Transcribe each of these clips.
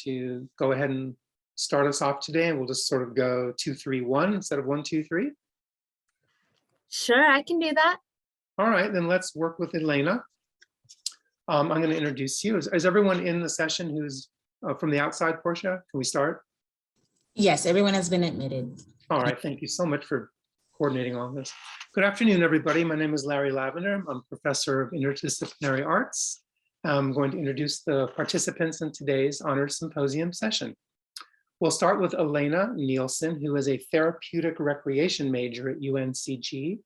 to go ahead and start us off today, and we'll just sort of go 2, 3, 1 instead of 1, 2, 3. Sure, I can do that. All right, then let's work with Elena. I'm going to introduce you. Is everyone in the session who's from the outside, Portia? Can we start? Yes, everyone has been admitted. All right, thank you so much for coordinating all this. Good afternoon, everybody. My name is Larry Lavender. I'm professor of interdisciplinary arts. I'm going to introduce the participants in today's honored symposium session. We'll start with Elena Nielsen, who is a therapeutic recreation major at UNCG.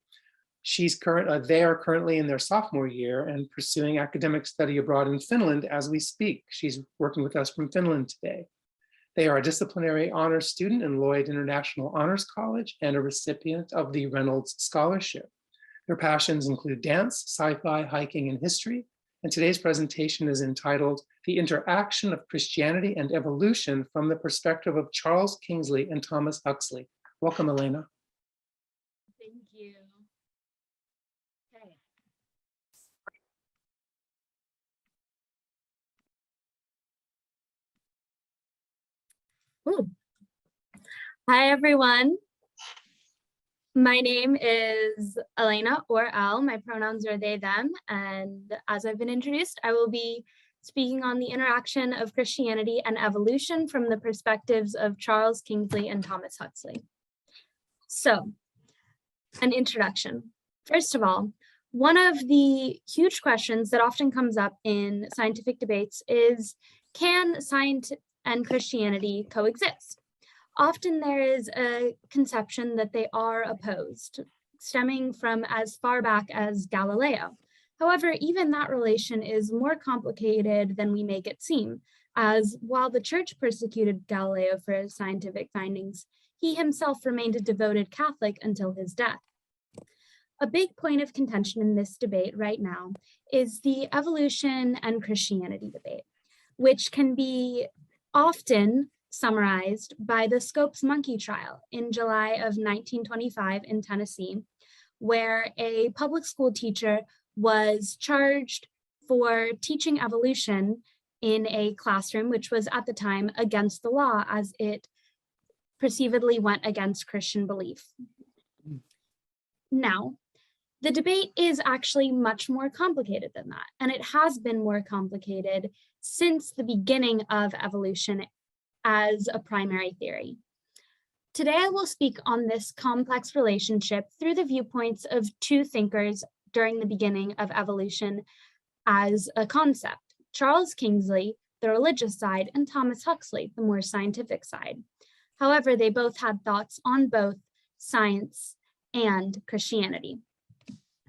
They are currently in their sophomore year and pursuing academic study abroad in Finland as we speak. She's working with us from Finland today. They are a disciplinary honors student in Lloyd International Honors College and a recipient of the Reynolds Scholarship. Their passions include dance, sci-fi, hiking, and history. And today's presentation is entitled The Interaction of Christianity and Evolution from the Perspective of Charles Kingsley and Thomas Huxley. Welcome, Elena. Thank you. Okay. Ooh. Hi, everyone. My name is Elena, or Elle. My pronouns are they, them. And as I've been introduced, I will be speaking on the interaction of Christianity and evolution from the perspectives of Charles Kingsley and Thomas Huxley. So, an introduction. First of all, one of the huge questions that often comes up in scientific debates is, can science and Christianity coexist? Often there is a conception that they are opposed, stemming from as far back as Galileo. However, even that relation is more complicated than we make it seem, as while the church persecuted Galileo for his scientific findings, he himself remained a devoted Catholic until his death. A big point of contention in this debate right now is the evolution and Christianity debate, which can be often summarized by the Scopes monkey trial in July of 1925 in Tennessee, where a public school teacher was charged for teaching evolution in a classroom, which was at the time against the law, as it perceivedly went against Christian belief. Now, the debate is actually much more complicated than that, and it has been more complicated since the beginning of evolution as a primary theory. Today, I will speak on this complex relationship through the viewpoints of two thinkers during the beginning of evolution as a concept: Charles Kingsley, the religious side, and Thomas Huxley, the more scientific side. However, they both had thoughts on both science and Christianity.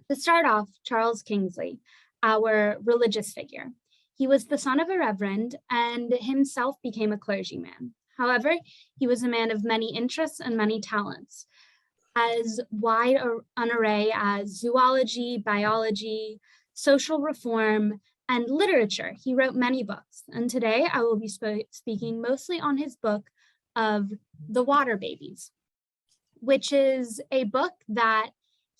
To start off, Charles Kingsley, our religious figure. He was the son of a reverend and himself became a clergyman. However, he was a man of many interests and many talents, as wide an array as zoology, biology, social reform, and literature. He wrote many books, and today I will be speaking mostly on his book of The Water Babies, which is a book that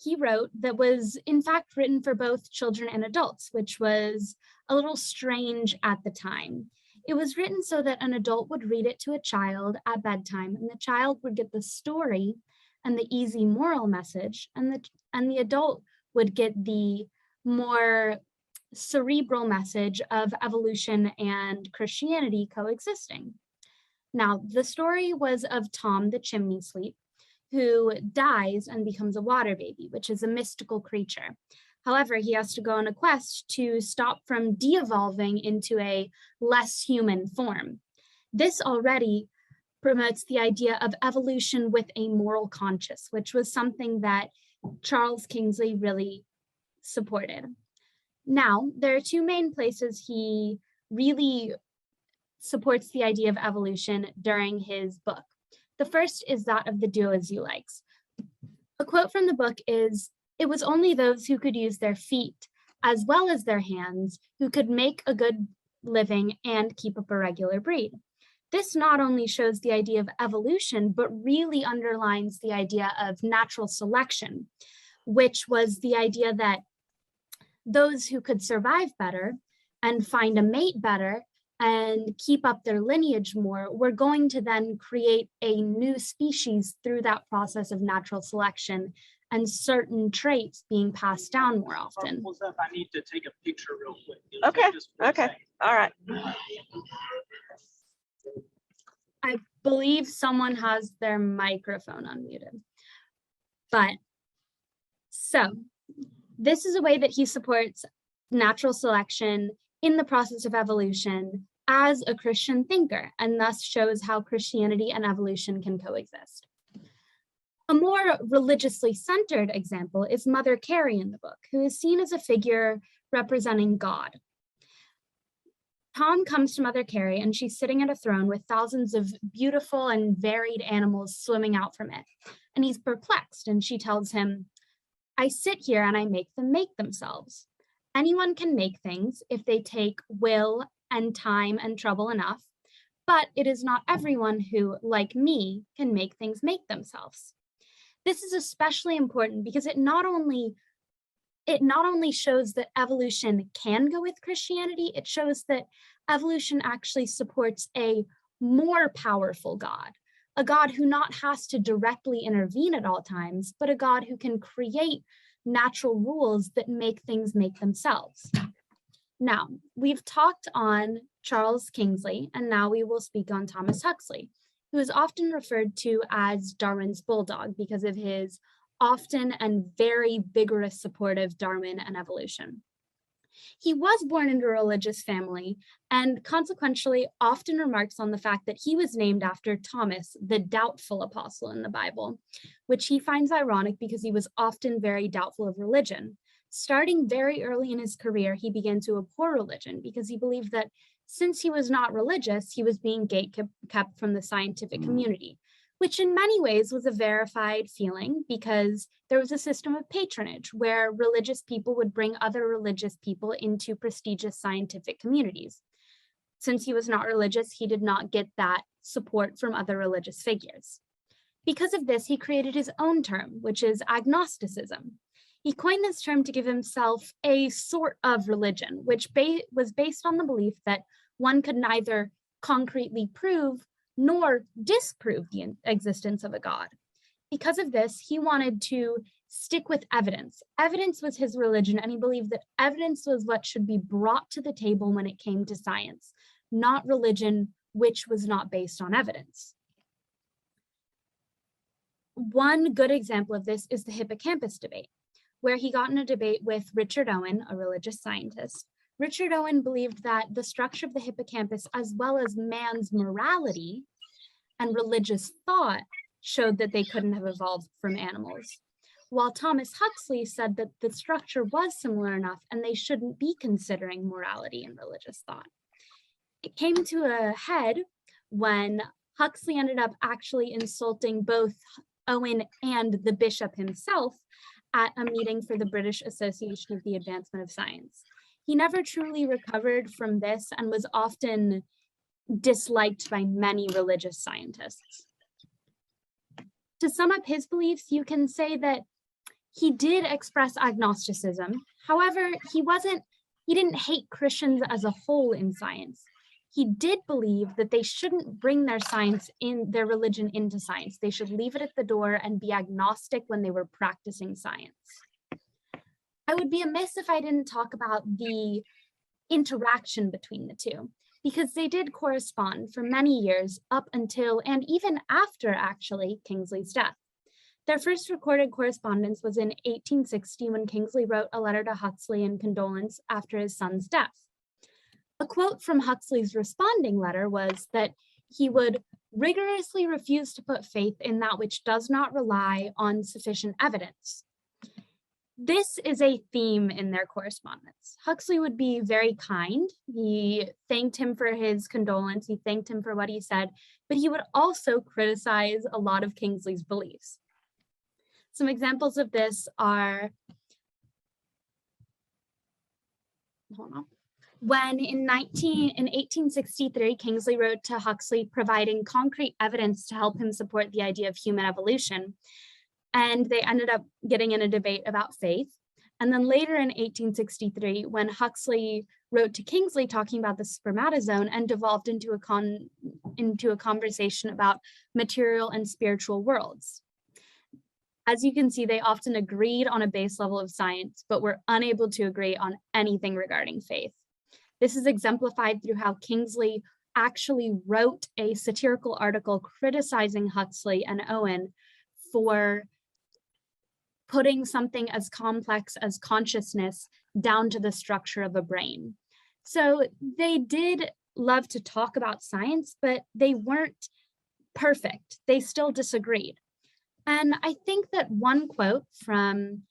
he wrote that was in fact written for both children and adults, which was a little strange at the time. It was written so that an adult would read it to a child at bedtime, and the child would get the story and the easy moral message, and the adult would get the more cerebral message of evolution and Christianity coexisting. Now, the story was of Tom the chimney sweep, who dies and becomes a water baby, which is a mystical creature. However, he has to go on a quest to stop from de-evolving into a less human form. This already promotes the idea of evolution with a moral conscience, which was something that Charles Kingsley really supported. Now, there are two main places he really supports the idea of evolution during his book. The first is that of the do as you likes. A quote from the book is, "It was only those who could use their feet as well as their hands who could make a good living and keep up a regular breed." This not only shows the idea of evolution, but really underlines the idea of natural selection, which was the idea that those who could survive better and find a mate better and keep up their lineage more, we're going to then create a new species through that process of natural selection and certain traits being passed down more often. I need to take a picture real quick. Okay, okay, all right. I believe someone has their microphone unmuted. But so this is a way that he supports natural selection in the process of evolution as a Christian thinker, and thus shows how Christianity and evolution can coexist. A more religiously centered example is Mother Carey in the book, who is seen as a figure representing God. Tom comes to Mother Carey and she's sitting at a throne with thousands of beautiful and varied animals swimming out from it. And he's perplexed, and she tells him, I sit here and I make them make themselves. Anyone can make things if they take will and time and trouble enough, but it is not everyone who, like me, can make things make themselves. This is especially important because it not only shows that evolution can go with Christianity, it shows that evolution actually supports a more powerful God, a God who not has to directly intervene at all times, but a God who can create natural rules that make things make themselves. Now, we've talked on Charles Kingsley, and now we will speak on Thomas Huxley, who is often referred to as Darwin's bulldog because of his often and very vigorous support of Darwin and evolution. He was born into a religious family and consequently often remarks on the fact that he was named after Thomas, the doubtful apostle in the Bible, which he finds ironic because he was often very doubtful of religion. Starting very early in his career, he began to abhor religion because he believed that since he was not religious, he was being gatekept from the scientific community, which in many ways was a verified feeling because there was a system of patronage where religious people would bring other religious people into prestigious scientific communities. Since he was not religious, he did not get that support from other religious figures. Because of this, he created his own term, which is agnosticism. He coined this term to give himself a sort of religion, which was based on the belief that one could neither concretely prove nor disprove the existence of a God. Because of this, he wanted to stick with evidence. Evidence was his religion, and he believed that evidence was what should be brought to the table when it came to science, not religion, which was not based on evidence. One good example of this is the Hippocampus Debate, where he got in a debate with Richard Owen, a religious scientist. Richard Owen believed that the structure of the hippocampus, as well as man's morality and religious thought, showed that they couldn't have evolved from animals, while Thomas Huxley said that the structure was similar enough and they shouldn't be considering morality and religious thought. It came to a head when Huxley ended up actually insulting both Owen and the bishop himself at a meeting for the British Association of the Advancement of Science. He never truly recovered from this and was often disliked by many religious scientists. To sum up his beliefs, you can say that he did express agnosticism. However, he didn't hate Christians as a whole in science. He did believe that they shouldn't bring their religion into science. They should leave it at the door and be agnostic when they were practicing science. I would be amiss if I didn't talk about the interaction between the two, because they did correspond for many years up until and even after actually Kingsley's death. Their first recorded correspondence was in 1860 when Kingsley wrote a letter to Huxley in condolence after his son's death. A quote from Huxley's responding letter was that he would rigorously refuse to put faith in that which does not rely on sufficient evidence. This is a theme in their correspondence. Huxley would be very kind. He thanked him for his condolence. He thanked him for what he said, but he would also criticize a lot of Kingsley's beliefs. Some examples of this are, when in 1863, Kingsley wrote to Huxley providing concrete evidence to help him support the idea of human evolution. And they ended up getting in a debate about faith. And then later in 1863, when Huxley wrote to Kingsley talking about the spermatozone and devolved into a conversation about material and spiritual worlds. As you can see, they often agreed on a base level of science, but were unable to agree on anything regarding faith. This is exemplified through how Kingsley actually wrote a satirical article criticizing Huxley and Owen for putting something as complex as consciousness down to the structure of a brain. So they did love to talk about science, but they weren't perfect. They still disagreed. And I think that one quote from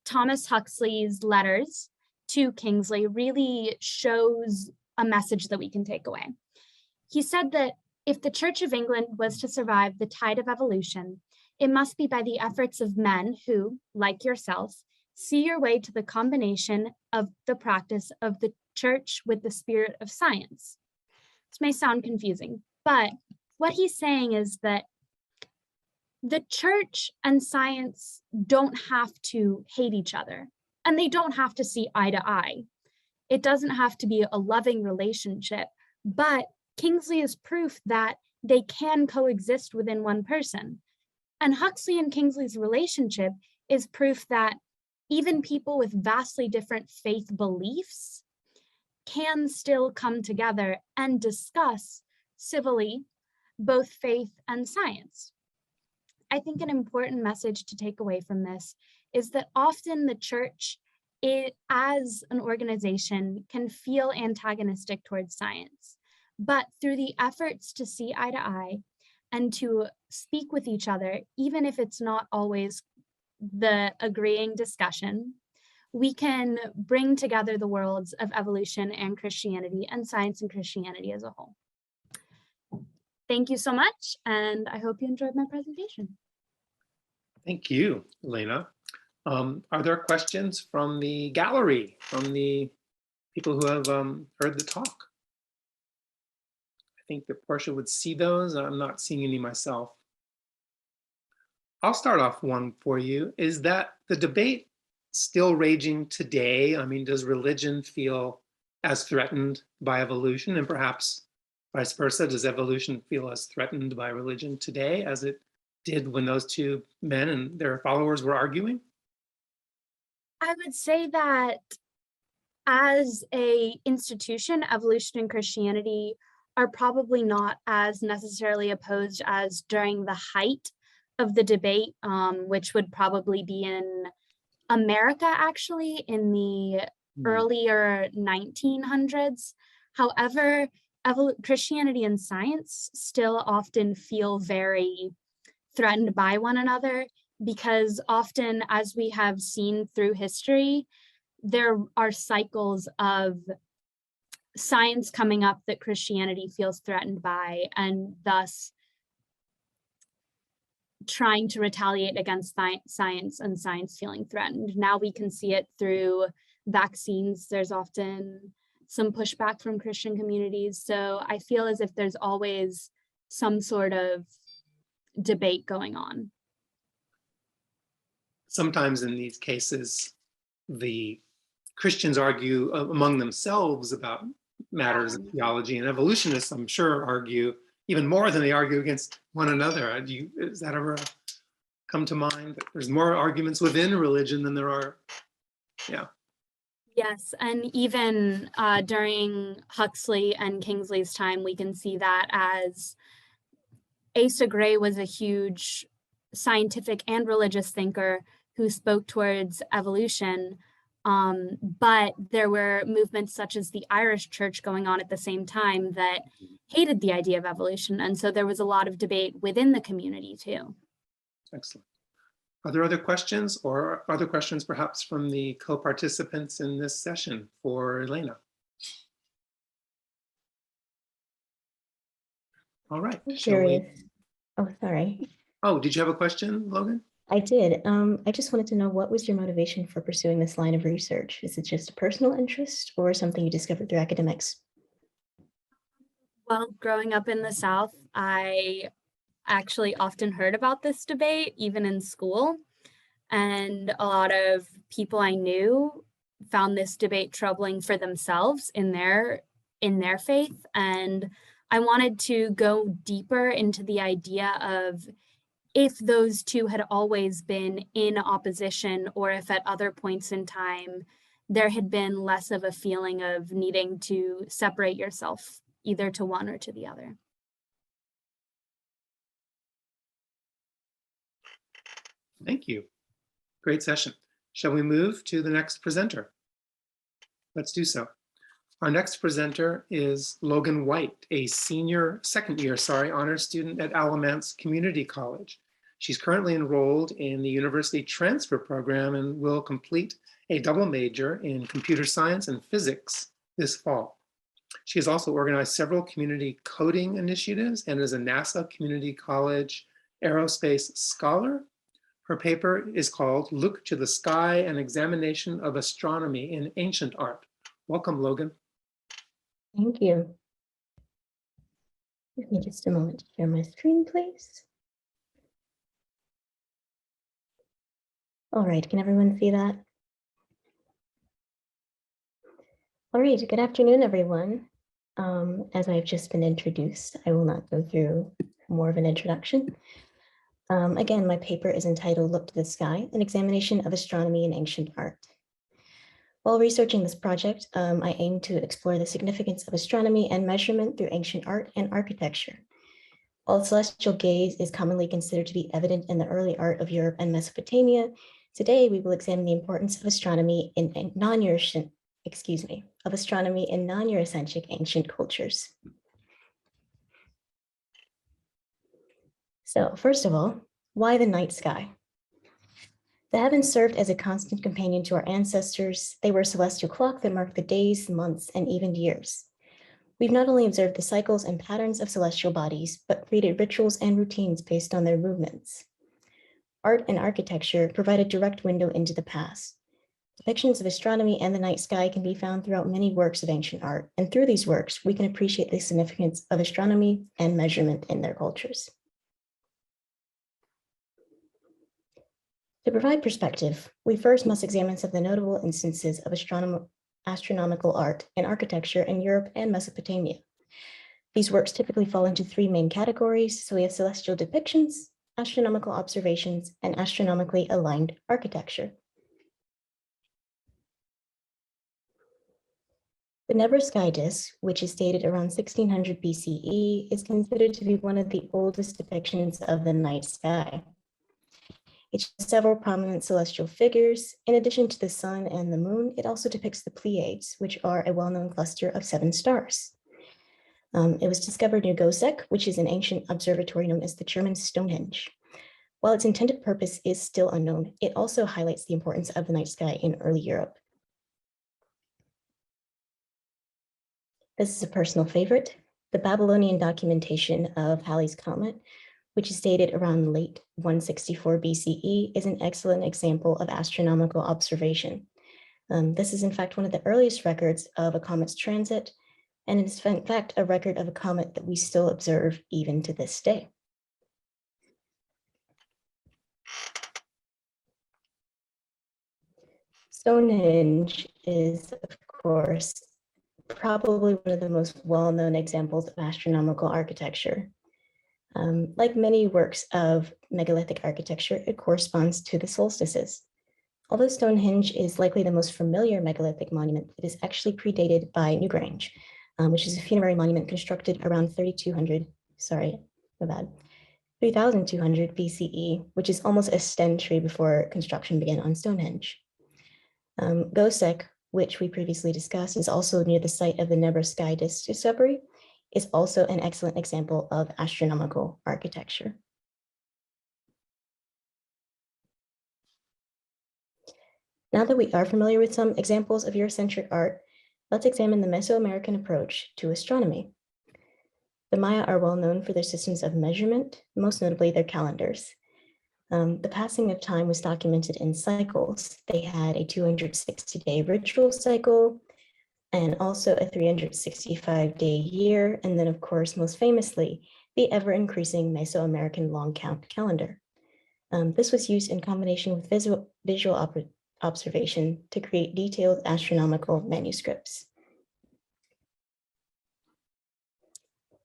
Thomas Huxley's letters to Kingsley really shows a message that we can take away. He said that if the Church of England was to survive the tide of evolution, it must be by the efforts of men who, like yourself, see your way to the combination of the practice of the church with the spirit of science. This may sound confusing, but what he's saying is that the church and science don't have to hate each other, and they don't have to see eye to eye. It doesn't have to be a loving relationship, but Kingsley is proof that they can coexist within one person. And Huxley and Kingsley's relationship is proof that even people with vastly different faith beliefs can still come together and discuss civilly both faith and science. I think an important message to take away from this is that often the church, as an organization, can feel antagonistic towards science, but through the efforts to see eye to eye and to speak with each other, even if it's not always the agreeing discussion, we can bring together the worlds of evolution and Christianity, and science and Christianity as a whole. Thank you so much, and I hope you enjoyed my presentation. Thank you, Elena. Are there questions from the gallery, from the people who have heard the talk? I think that Portia would see those. I'm not seeing any myself. I'll start off one for you. Is that the debate still raging today? I mean, does religion feel as threatened by evolution, and perhaps vice versa? Does evolution feel as threatened by religion today as it did when those two men and their followers were arguing? I would say that as an institution, evolution and Christianity are probably not as necessarily opposed as during the height of the debate, which would probably be in America, actually, in the earlier 1900s. However, Christianity and science still often feel very threatened by one another, because often, as we have seen through history, there are cycles of science coming up that Christianity feels threatened by, and thus trying to retaliate against science and science feeling threatened. Now we can see it through vaccines. There's often some pushback from Christian communities. So I feel as if there's always some sort of debate going on. Sometimes in these cases, the Christians argue among themselves about matters of theology, and evolutionists, I'm sure, argue even more than they argue against one another. Does that ever come to mind? That there's more arguments within religion than there are, yeah. Yes, and even during Huxley and Kingsley's time, we can see that as Asa Gray was a huge scientific and religious thinker who spoke towards evolution, but there were movements such as the Irish Church going on at the same time that hated the idea of evolution, and so there was a lot of debate within the community too. Excellent. Are there other questions, or other questions perhaps from the co-participants in this session for Elena? All right. Curious. Oh, sorry. Oh, did you have a question, Logan? I did. I just wanted to know, what was your motivation for pursuing this line of research? Is it just a personal interest or something you discovered through academics? Well, growing up in the South, I actually often heard about this debate, even in school. And a lot of people I knew found this debate troubling for themselves in their faith. And I wanted to go deeper into the idea of if those two had always been in opposition, or if at other points in time there had been less of a feeling of needing to separate yourself either to one or to the other. Thank you. Great session. Shall we move to the next presenter? Let's do so. Our next presenter is Logan White, a second year honors student at Alamance Community College. She's currently enrolled in the University Transfer Program and will complete a double major in computer science and physics this fall. She has also organized several community coding initiatives and is a NASA Community College Aerospace Scholar. Her paper is called Look to the Sky, an Examination of Astronomy in Ancient Art. Welcome, Logan. Thank you. Give me just a moment to share my screen, please. All right, can everyone see that? All right, good afternoon, everyone. As I've just been introduced, I will not go through more of an introduction. Again, my paper is entitled Look to the Sky, an Examination of Astronomy in Ancient Art. While researching this project, I aim to explore the significance of astronomy and measurement through ancient art and architecture. While celestial gaze is commonly considered to be evident in the early art of Europe and Mesopotamia, today we will examine the importance of astronomy in non-Eurocentric ancient cultures. So first of all, why the night sky? The heavens served as a constant companion to our ancestors. They were a celestial clock that marked the days, months, and even years. We've not only observed the cycles and patterns of celestial bodies, but created rituals and routines based on their movements. Art and architecture provide a direct window into the past. Depictions of astronomy and the night sky can be found throughout many works of ancient art, and through these works, we can appreciate the significance of astronomy and measurement in their cultures. To provide perspective, we first must examine some of the notable instances of astronomical art and architecture in Europe and Mesopotamia. These works typically fall into three main categories. So we have celestial depictions, astronomical observations, and astronomically aligned architecture. The Nebraska Disk, which is dated around 1600 BCE, is considered to be one of the oldest depictions of the night sky. It shows several prominent celestial figures. In addition to the sun and the moon, it also depicts the Pleiades, which are a well-known cluster of 7 stars. It was discovered near Gosek, which is an ancient observatory known as the German Stonehenge. While its intended purpose is still unknown, it also highlights the importance of the night sky in early Europe. This is a personal favorite. The Babylonian documentation of Halley's Comet, which is dated around late 164 BCE, is an excellent example of astronomical observation. This is in fact one of the earliest records of a comet's transit, and it is in fact a record of a comet that we still observe even to this day. Stonehenge is, of course, probably one of the most well-known examples of astronomical architecture. Like many works of megalithic architecture, it corresponds to the solstices. Although Stonehenge is likely the most familiar megalithic monument, it is actually predated by Newgrange, which is a funerary monument constructed around 3200 BCE, which is almost a century before construction began on Stonehenge. Gosek, which we previously discussed, is also near the site of the Nebraska Disk discovery, is also an excellent example of astronomical architecture. Now that we are familiar with some examples of Eurocentric art, let's examine the Mesoamerican approach to astronomy. The Maya are well known for their systems of measurement, most notably their calendars. The passing of time was documented in cycles. They had a 260-day ritual cycle, and also a 365-day year, and then of course, most famously, the ever-increasing Mesoamerican long count calendar. This was used in combination with visual observation to create detailed astronomical manuscripts.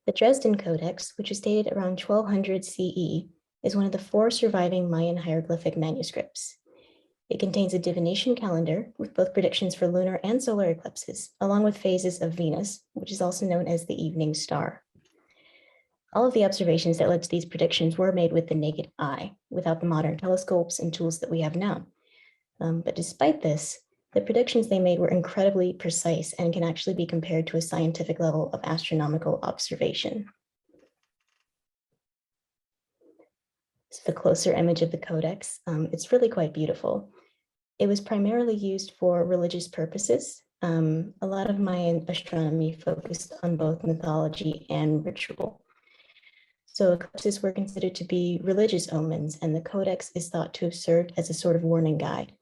The Dresden Codex, which was dated around 1200 CE, is one of the 4 surviving Mayan hieroglyphic manuscripts. It contains a divination calendar with both predictions for lunar and solar eclipses, along with phases of Venus, which is also known as the evening star. All of the observations that led to these predictions were made with the naked eye, without the modern telescopes and tools that we have now. But despite this, the predictions they made were incredibly precise and can actually be compared to a scientific level of astronomical observation. This is a closer image of the codex. It's really quite beautiful. It was primarily used for religious purposes. A lot of Mayan astronomy focused on both mythology and ritual. So eclipses were considered to be religious omens, and the codex is thought to have served as a sort of warning guide,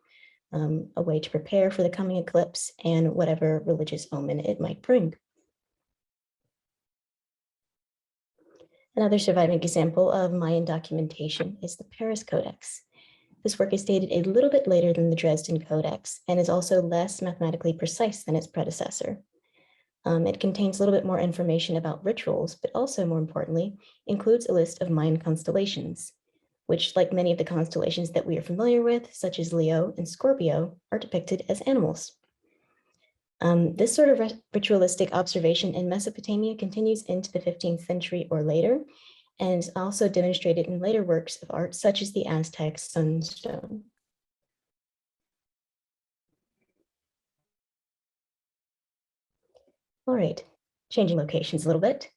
a way to prepare for the coming eclipse and whatever religious omen it might bring. Another surviving example of Mayan documentation is the Paris Codex. This work is dated a little bit later than the Dresden Codex and is also less mathematically precise than its predecessor. It contains a little bit more information about rituals, but also more importantly, includes a list of Mayan constellations, which, like many of the constellations that we are familiar with, such as Leo and Scorpio, are depicted as animals. This sort of ritualistic observation in Mesopotamia continues into the 15th century or later, and is also demonstrated in later works of art, such as the Aztec sunstone. All right, changing locations a little bit.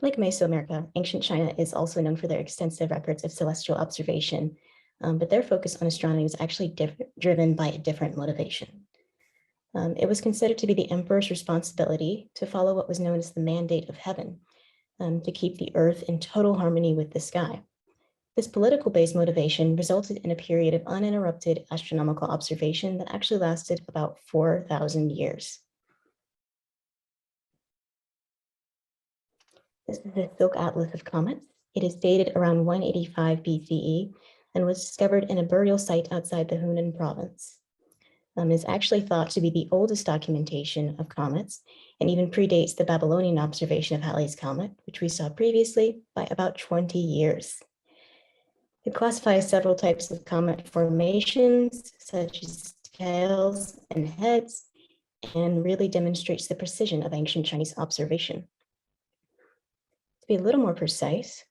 Like Mesoamerica, ancient China is also known for their extensive records of celestial observation, but their focus on astronomy was actually driven by a different motivation. It was considered to be the emperor's responsibility to follow what was known as the mandate of heaven, to keep the earth in total harmony with the sky. This political-based motivation resulted in a period of uninterrupted astronomical observation that actually lasted about 4,000 years. This is the Silk Atlas of Comets. It is dated around 185 BCE and was discovered in a burial site outside the Hunan province. It is actually thought to be the oldest documentation of comets and even predates the Babylonian observation of Halley's Comet, which we saw previously, by about 20 years. It classifies several types of comet formations, such as tails and heads, and really demonstrates the precision of ancient Chinese observation. To be a little more precise,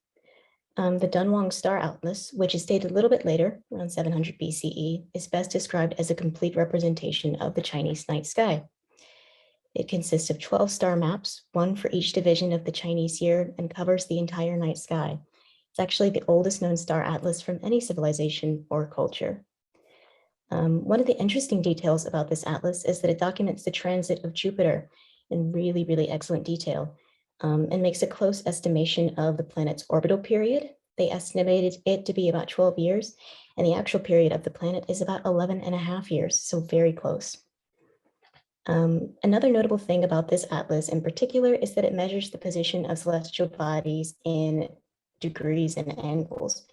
the Dunwon star atlas, which is dated a little bit later, around 700 BCE, is best described as a complete representation of the Chinese night sky. It consists of 12 star maps, one for each division of the Chinese year, and covers the entire night sky. It's actually the oldest known star atlas from any civilization or culture. One of the interesting details about this atlas is that it documents the transit of Jupiter in really, really excellent detail. And makes a close estimation of the planet's orbital period. They estimated it to be about 12 years, and the actual period of the planet is about 11.5 years, so very close. Another notable thing about this atlas in particular is that it measures the position of celestial bodies in degrees and angles,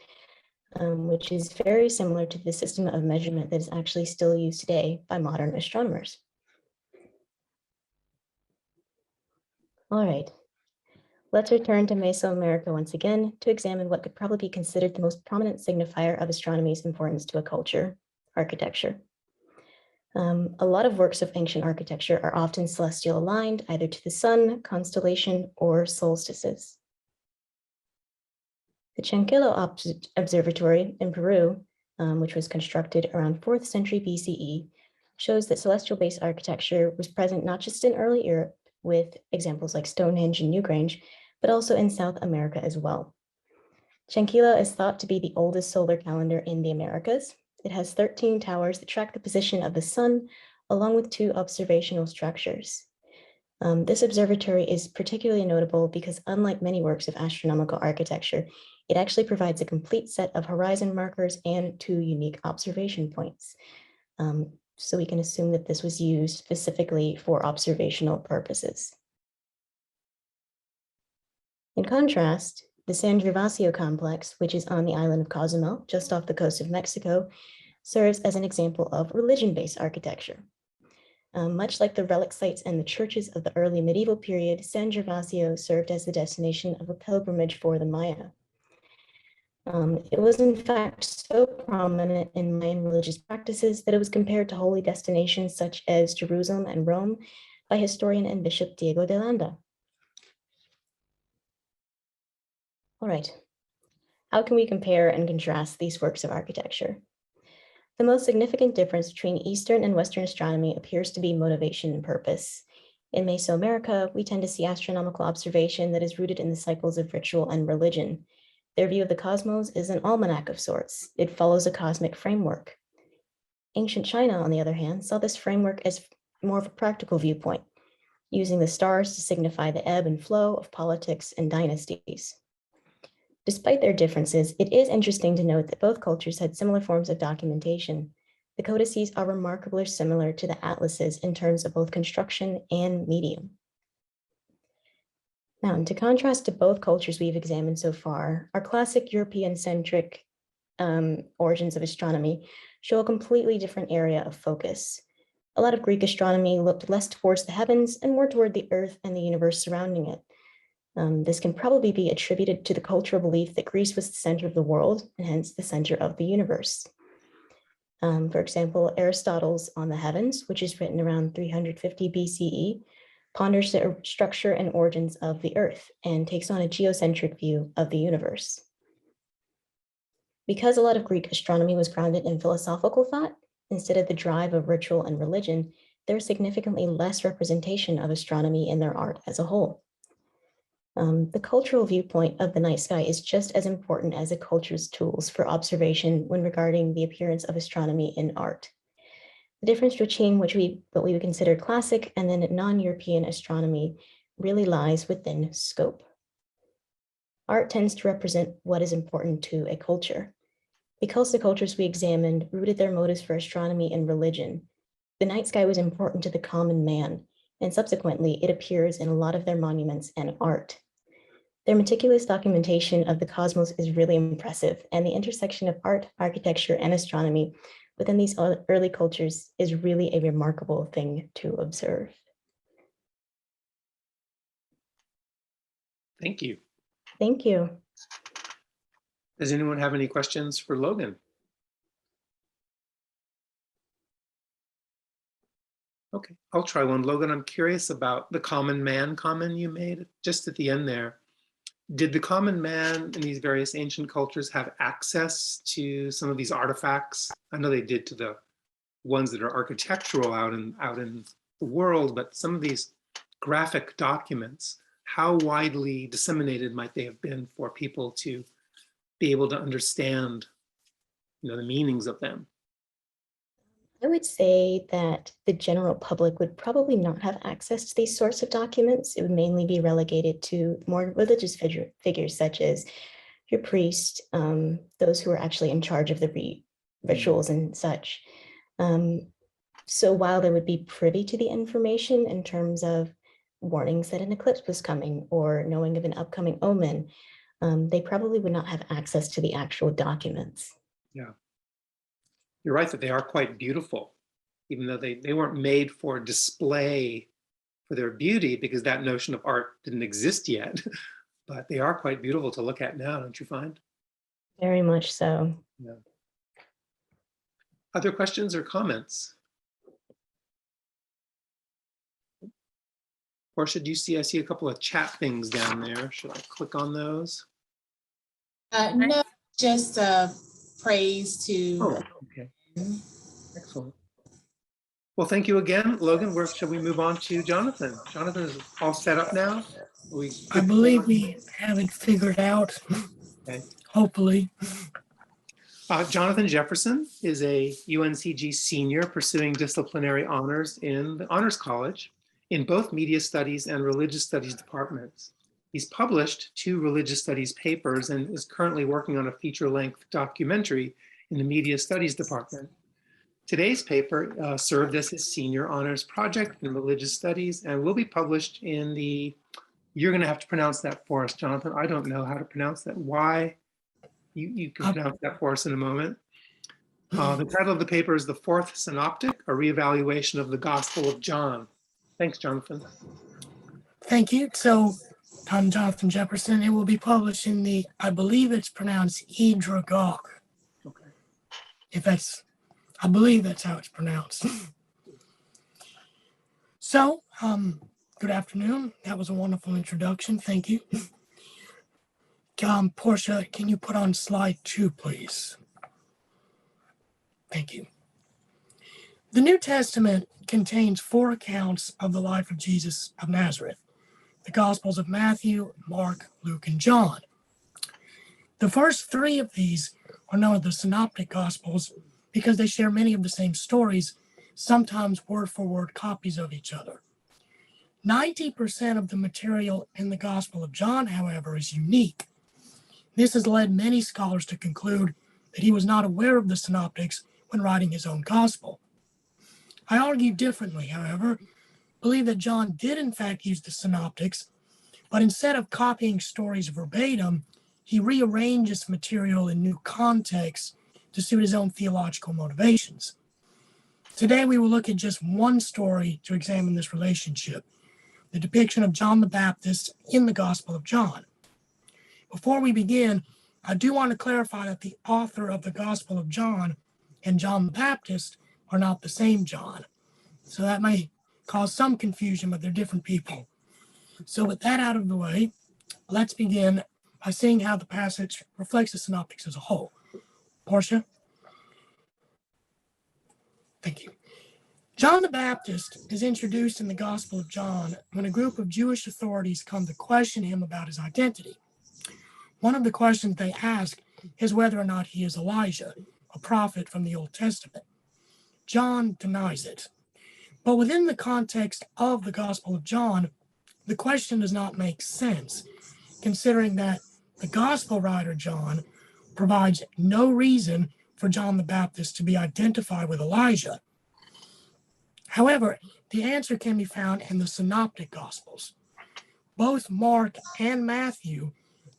which is very similar to the system of measurement that is actually still used today by modern astronomers. All right. Let's return to Mesoamerica once again to examine what could probably be considered the most prominent signifier of astronomy's importance to a culture, architecture. A lot of works of ancient architecture are often celestial aligned, either to the sun, constellation, or solstices. The Chanquillo Observatory in Peru, which was constructed around 4th century BCE, shows that celestial-based architecture was present not just in early Europe, with examples like Stonehenge and Newgrange, but also in South America as well. Chanquilla is thought to be the oldest solar calendar in the Americas. It has 13 towers that track the position of the sun, along with 2 observational structures. This observatory is particularly notable because, unlike many works of astronomical architecture, it actually provides a complete set of horizon markers and 2 unique observation points. So we can assume that this was used specifically for observational purposes. In contrast, The San Giovacio Complex, which is on the island of Cozumel, just off the coast of Mexico, serves as an example of religion-based architecture. Much like the relic sites and the churches of the early medieval period, San Gervasio served as the destination of a pilgrimage for the Maya. It was in fact so prominent in Mayan religious practices that it was compared to holy destinations such as Jerusalem and Rome by historian and Bishop Diego de Landa. All right, how can we compare and contrast these works of architecture? The most significant difference between Eastern and Western astronomy appears to be motivation and purpose. In Mesoamerica, we tend to see astronomical observation that is rooted in the cycles of ritual and religion. Their view of the cosmos is an almanac of sorts. It follows a cosmic framework. Ancient China, on the other hand, saw this framework as more of a practical viewpoint, using the stars to signify the ebb and flow of politics and dynasties. Despite their differences, it is interesting to note that both cultures had similar forms of documentation. The codices are remarkably similar to the atlases in terms of both construction and medium. Now, and to contrast to both cultures we've examined so far, our classic European-centric origins of astronomy show a completely different area of focus. A lot of Greek astronomy looked less towards the heavens and more toward the Earth and the universe surrounding it. This can probably be attributed to the cultural belief that Greece was the center of the world and hence the center of the universe. For example, Aristotle's On the Heavens, which is written around 350 BCE, ponders the structure and origins of the Earth and takes on a geocentric view of the universe. Because a lot of Greek astronomy was grounded in philosophical thought, instead of the drive of ritual and religion, there's significantly less representation of astronomy in their art as a whole. The cultural viewpoint of the night sky is just as important as a culture's tools for observation when regarding the appearance of astronomy in art. The difference between what we would consider classic and then non-European astronomy really lies within scope. Art tends to represent what is important to a culture. Because the cultures we examined rooted their motives for astronomy in religion, the night sky was important to the common man, and subsequently it appears in a lot of their monuments and art. Their meticulous documentation of the cosmos is really impressive, and the intersection of art, architecture, and astronomy within these early cultures is really a remarkable thing to observe. Thank you. Thank you. Does anyone have any questions for Logan? Okay, I'll try one. Logan, I'm curious about the common man comment you made just at the end there. Did the common man in these various ancient cultures have access to some of these artifacts? I know they did to the ones that are architectural out in the world, but some of these graphic documents, how widely disseminated might they have been for people to be able to understand, the meanings of them? I would say that the general public would probably not have access to these sorts of documents. It would mainly be relegated to more religious figures such as your priest, those who are actually in charge of the rituals and such. So while they would be privy to the information in terms of warnings that an eclipse was coming or knowing of an upcoming omen, they probably would not have access to the actual documents. Yeah. You're right that they are quite beautiful, even though they weren't made for display for their beauty, because that notion of art didn't exist yet. But they are quite beautiful to look at now, don't you find? Very much so. Yeah. Other questions or comments? Portia, do you see, I see a couple of chat things down there. Should I click on those? No, just praise to. Oh, okay. Excellent. Well, thank you again, Logan. Shall we move on to Jonathan? Jonathan is all set up now. I believe we have it figured out. Okay. Hopefully. Jonathan Jefferson is a UNCG senior pursuing disciplinary honors in the Honors College in both media studies and religious studies departments. He's published 2 religious studies papers and is currently working on a feature-length documentary in the media studies department. Today's paper served as his senior honors project in religious studies and will be published in the You're going to have to pronounce that for us, Jonathan. I don't know how to pronounce that. Why? You can pronounce that for us in a moment. The title of the paper is The Fourth Synoptic, a reevaluation of the Gospel of John. Thanks, Jonathan. Thank you. So I'm Jonathan Jefferson. It will be published in the, I believe it's pronounced Edragog. Okay. I believe that's how it's pronounced. So, good afternoon. That was a wonderful introduction. Thank you. Portia, can you put on slide 2, please? Thank you. The New Testament contains 4 accounts of the life of Jesus of Nazareth: the Gospels of Matthew, Mark, Luke, and John. The first 3 of these are known as the Synoptic Gospels because they share many of the same stories, sometimes word-for-word copies of each other. 90% of the material in the Gospel of John, however, is unique. This has led many scholars to conclude that he was not aware of the Synoptics when writing his own Gospel. I argue differently, however, believe that John did in fact use the Synoptics, but instead of copying stories verbatim, he rearranged this material in new contexts to suit his own theological motivations. Today we will look at just one story to examine this relationship: the depiction of John the Baptist in the Gospel of John. Before we begin, I do want to clarify that the author of the Gospel of John and John the Baptist are not the same John. So that may cause some confusion, but they're different people. So with that out of the way, let's begin by seeing how the passage reflects the Synoptics as a whole. Portia? Thank you. John the Baptist is introduced in the Gospel of John when a group of Jewish authorities come to question him about his identity. One of the questions they ask is whether or not he is Elijah, a prophet from the Old Testament. John denies it. But within the context of the Gospel of John, the question does not make sense, considering that the Gospel writer John provides no reason for John the Baptist to be identified with Elijah. However, the answer can be found in the Synoptic Gospels. Both Mark and Matthew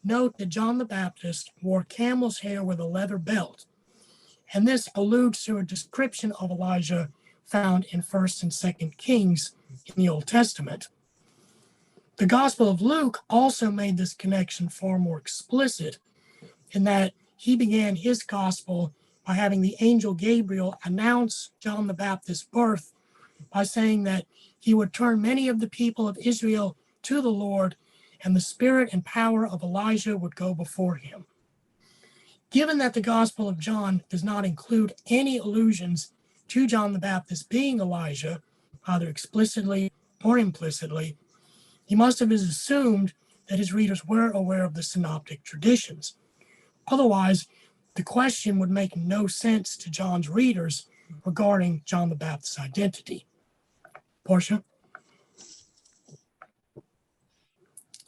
note that John the Baptist wore camel's hair with a leather belt, and this alludes to a description of Elijah found in 1st and 2nd Kings in the Old Testament. The Gospel of Luke also made this connection far more explicit, in that he began his Gospel by having the angel Gabriel announce John the Baptist's birth by saying that he would turn many of the people of Israel to the Lord, and the spirit and power of Elijah would go before him. Given that the Gospel of John does not include any allusions to John the Baptist being Elijah, either explicitly or implicitly, he must have assumed that his readers were aware of the synoptic traditions. Otherwise, the question would make no sense to John's readers regarding John the Baptist's identity. Portia?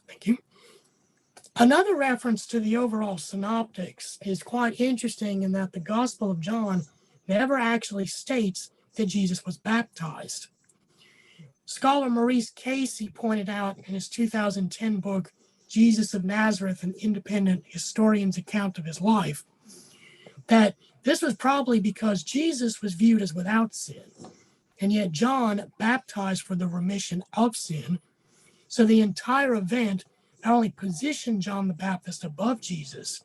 Thank you. Another reference to the overall synoptics is quite interesting in that the Gospel of John never actually states that Jesus was baptized. Scholar Maurice Casey pointed out in his 2010 book, Jesus of Nazareth, an Independent Historian's Account of His Life, that this was probably because Jesus was viewed as without sin, and yet John baptized for the remission of sin. So the entire event not only positioned John the Baptist above Jesus,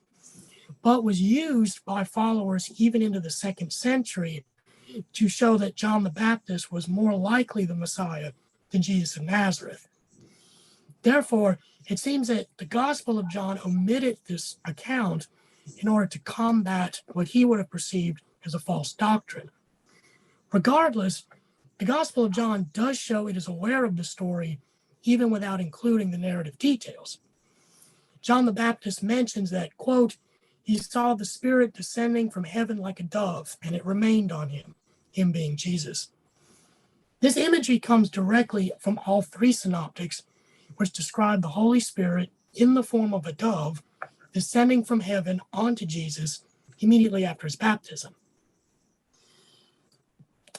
but was used by followers even into the 2nd century to show that John the Baptist was more likely the Messiah than Jesus of Nazareth. Therefore, it seems that the Gospel of John omitted this account in order to combat what he would have perceived as a false doctrine. Regardless, the Gospel of John does show it is aware of the story, even without including the narrative details. John the Baptist mentions that, quote, he saw the Spirit descending from heaven like a dove, and it remained on him, him being Jesus. This imagery comes directly from all 3 synoptics, which describe the Holy Spirit in the form of a dove descending from heaven onto Jesus immediately after his baptism.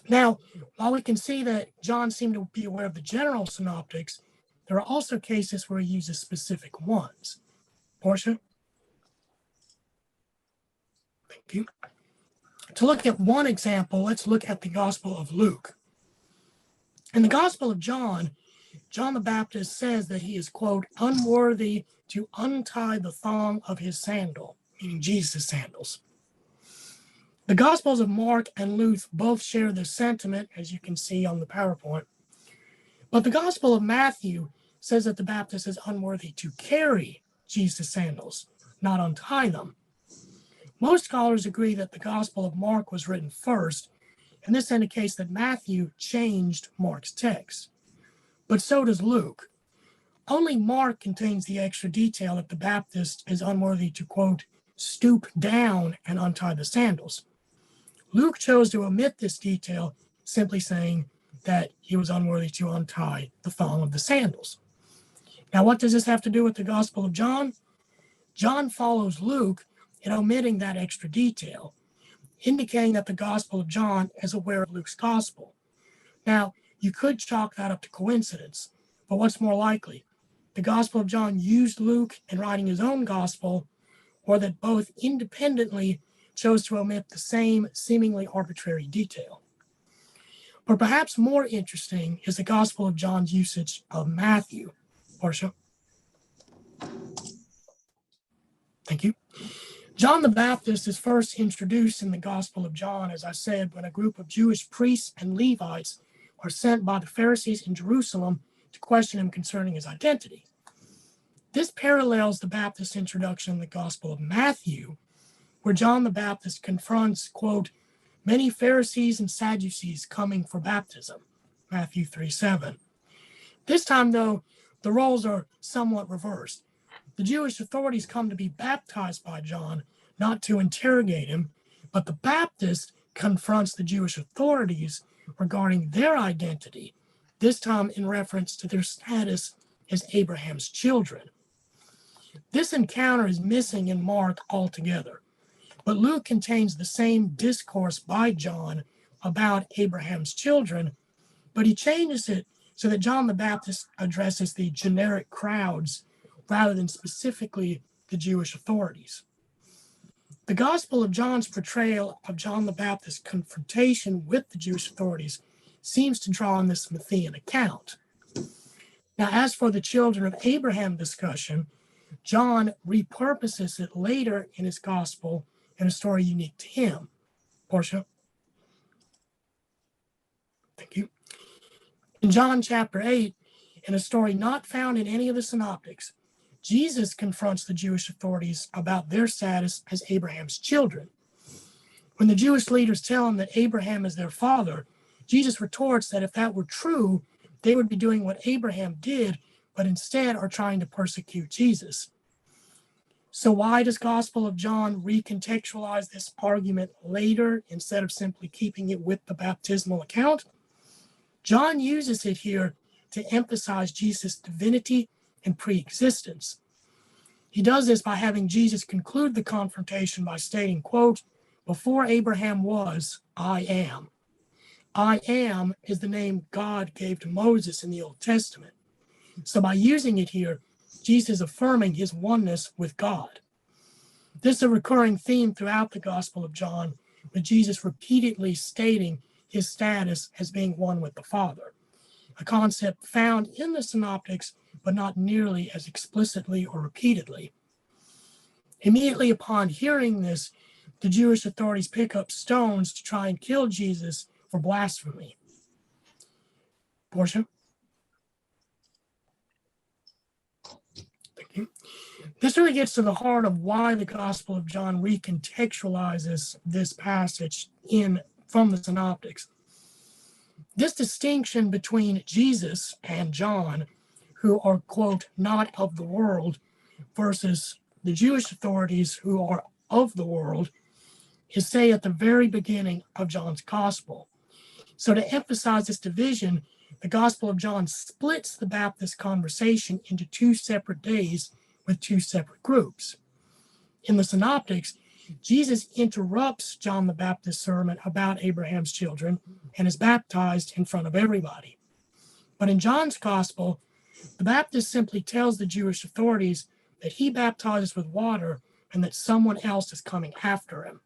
Now, while we can see that John seemed to be aware of the general synoptics, there are also cases where he uses specific ones. Portia? Thank you. To look at one example, let's look at the Gospel of Luke. In the Gospel of John, John the Baptist says that he is, quote, unworthy to untie the thong of his sandal, meaning Jesus' sandals. The Gospels of Mark and Luke both share this sentiment, as you can see on the PowerPoint. But the Gospel of Matthew says that the Baptist is unworthy to carry Jesus' sandals, not untie them. Most scholars agree that the Gospel of Mark was written first, and this indicates that Matthew changed Mark's text. But so does Luke. Only Mark contains the extra detail that the Baptist is unworthy to, quote, stoop down and untie the sandals. Luke chose to omit this detail, simply saying that he was unworthy to untie the thong of the sandals. Now, what does this have to do with the Gospel of John? John follows Luke in omitting that extra detail, indicating that the Gospel of John is aware of Luke's Gospel. Now, you could chalk that up to coincidence, but what's more likely? The Gospel of John used Luke in writing his own Gospel, or that both independently chose to omit the same seemingly arbitrary detail. But perhaps more interesting is the Gospel of John's usage of Matthew. Portia? Thank you. John the Baptist is first introduced in the Gospel of John, as I said, when a group of Jewish priests and Levites are sent by the Pharisees in Jerusalem to question him concerning his identity. This parallels the Baptist introduction in the Gospel of Matthew, where John the Baptist confronts, quote, many Pharisees and Sadducees coming for baptism, Matthew 3:7. This time, though, the roles are somewhat reversed. The Jewish authorities come to be baptized by John, not to interrogate him, but the Baptist confronts the Jewish authorities regarding their identity, this time in reference to their status as Abraham's children. This encounter is missing in Mark altogether, but Luke contains the same discourse by John about Abraham's children, but he changes it so that John the Baptist addresses the generic crowds rather than specifically the Jewish authorities. The Gospel of John's portrayal of John the Baptist's confrontation with the Jewish authorities seems to draw on this Matthean account. Now, as for the children of Abraham discussion, John repurposes it later in his Gospel in a story unique to him. Portia? Thank you. In John chapter 8, in a story not found in any of the synoptics, Jesus confronts the Jewish authorities about their status as Abraham's children. When the Jewish leaders tell him that Abraham is their father, Jesus retorts that if that were true, they would be doing what Abraham did, but instead are trying to persecute Jesus. So why does Gospel of John recontextualize this argument later instead of simply keeping it with the baptismal account? John uses it here to emphasize Jesus' divinity and pre-existence. He does this by having Jesus conclude the confrontation by stating, quote, before Abraham was, I am. I am is the name God gave to Moses in the Old Testament. So by using it here, Jesus is affirming his oneness with God. This is a recurring theme throughout the Gospel of John, with Jesus repeatedly stating his status as being one with the Father, a concept found in the synoptics, but not nearly as explicitly or repeatedly. Immediately upon hearing this, the Jewish authorities pick up stones to try and kill Jesus for blasphemy. Portia? Thank you. This really gets to the heart of why the Gospel of John recontextualizes this passage from the synoptics. This distinction between Jesus and John, who are, quote, not of the world, versus the Jewish authorities who are of the world, is, say, at the very beginning of John's Gospel. So to emphasize this division, the Gospel of John splits the Baptist conversation into two separate days with two separate groups. In the synoptics, Jesus interrupts John the Baptist's sermon about Abraham's children and is baptized in front of everybody. But in John's Gospel, the Baptist simply tells the Jewish authorities that he baptizes with water and that someone else is coming after him.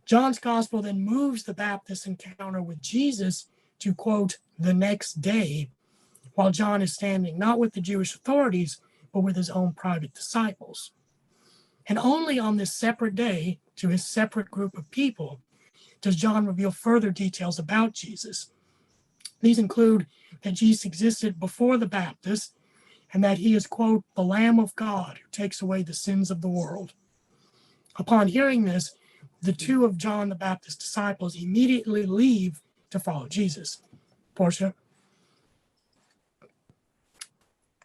John's gospel then moves the Baptist encounter with Jesus to, quote, the next day, while John is standing not with the Jewish authorities, but with his own private disciples. And only on this separate day, to his separate group of people, does John reveal further details about Jesus. These include that Jesus existed before the Baptist and that he is, quote, the Lamb of God who takes away the sins of the world. Upon hearing this, the two of John the Baptist's disciples immediately leave to follow Jesus. Portia?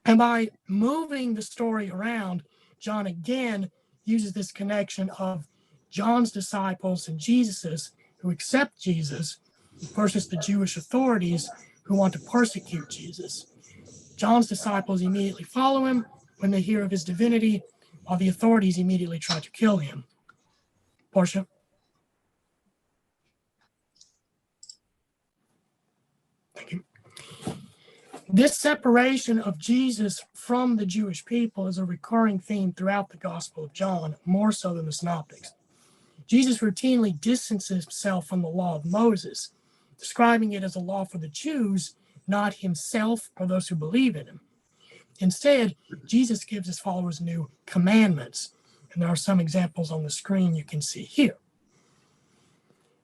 And by moving the story around, John again uses this connection of John's disciples and Jesus's who accept Jesus versus the Jewish authorities who want to persecute Jesus. John's disciples immediately follow him when they hear of his divinity, while the authorities immediately try to kill him. Portia? Thank you. This separation of Jesus from the Jewish people is a recurring theme throughout the Gospel of John, more so than the Synoptics. Jesus routinely distances himself from the law of Moses, describing it as a law for the Jews, not himself or those who believe in him. Instead, Jesus gives his followers new commandments, and there are some examples on the screen you can see here.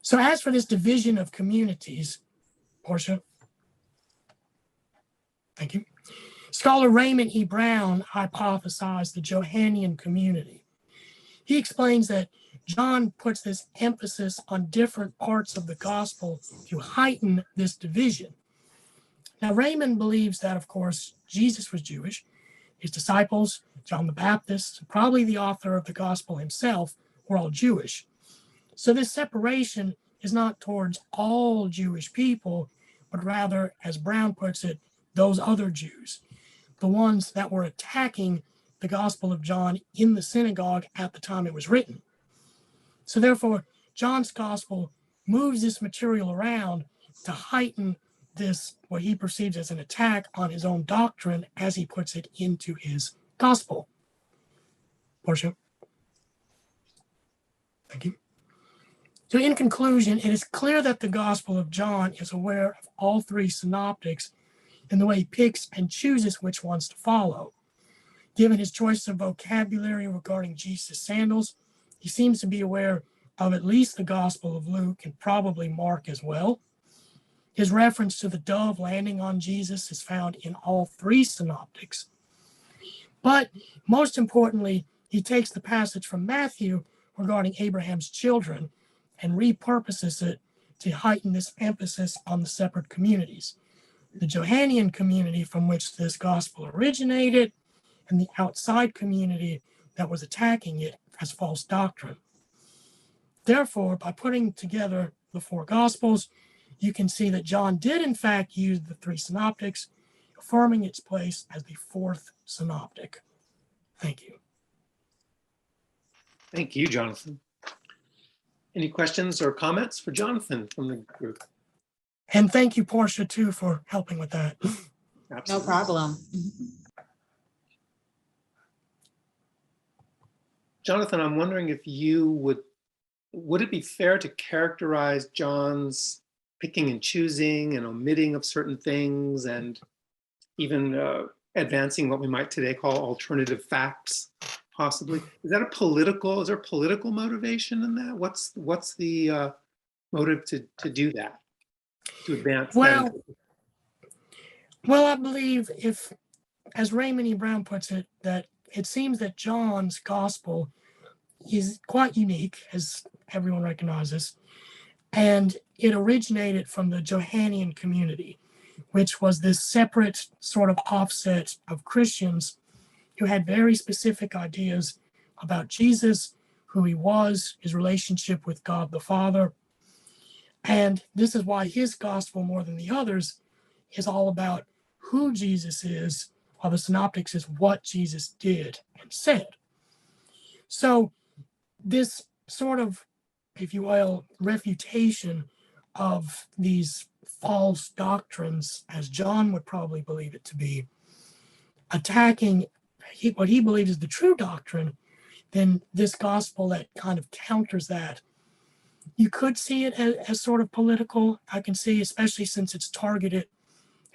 So as for this division of communities, Portia? Thank you. Scholar Raymond E. Brown hypothesized the Johannian community. He explains that John puts this emphasis on different parts of the gospel to heighten this division. Now, Raymond believes that, of course, Jesus was Jewish. His disciples, John the Baptist, probably the author of the gospel himself, were all Jewish. So this separation is not towards all Jewish people, but rather, as Brown puts it, those other Jews, the ones that were attacking the Gospel of John in the synagogue at the time it was written. So therefore, John's Gospel moves this material around to heighten this, what he perceives as an attack on his own doctrine as he puts it into his Gospel. Portia? Thank you. So in conclusion, it is clear that the Gospel of John is aware of all three synoptics in the way he picks and chooses which ones to follow. Given his choice of vocabulary regarding Jesus' sandals, he seems to be aware of at least the Gospel of Luke and probably Mark as well. His reference to the dove landing on Jesus is found in all three synoptics. But most importantly, he takes the passage from Matthew regarding Abraham's children and repurposes it to heighten this emphasis on the separate communities. The Johannian community from which this gospel originated, and the outside community that was attacking it as false doctrine. Therefore, by putting together the four gospels, you can see that John did in fact use the three synoptics, affirming its place as the fourth synoptic. Thank you. Thank you, Jonathan. Any questions or comments for Jonathan from the group? And thank you, Portia, too, for helping with that. No Absolutely. problem. Jonathan, I'm wondering if you would it be fair to characterize John's picking and choosing and omitting of certain things and even advancing what we might today call alternative facts, possibly? Is there political motivation in that? What's the motive to do that, to advance that? Well, I believe if, as Raymond E. Brown puts it, that it seems that John's gospel is quite unique, as everyone recognizes, and it originated from the Johannian community, which was this separate sort of offset of Christians who had very specific ideas about Jesus, who he was, his relationship with God the Father. And this is why his gospel, more than the others, is all about who Jesus is, while the synoptics is what Jesus did and said. So this sort of, if you will, refutation of these false doctrines, as John would probably believe it to be, attacking what he believes is the true doctrine, then this gospel that kind of counters that. You could see it as sort of political. I can see, especially since it's targeted,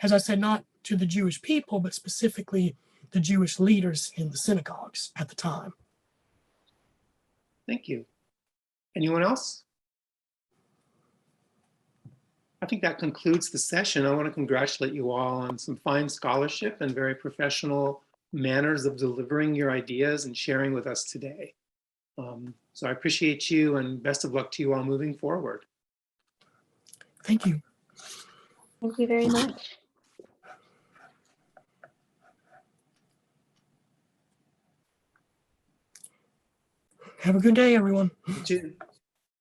as I said, not to the Jewish people, but specifically the Jewish leaders in the synagogues at the time. Thank you. Anyone else? I think that concludes the session. I want to congratulate you all on some fine scholarship and very professional manners of delivering your ideas and sharing with us today. So I appreciate you and best of luck to you all moving forward. Thank you. Thank you very much. Have a good day, everyone. You too.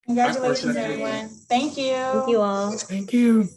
Congratulations, Unfortunately. everyone. Thank you. Thank you all. Thank you.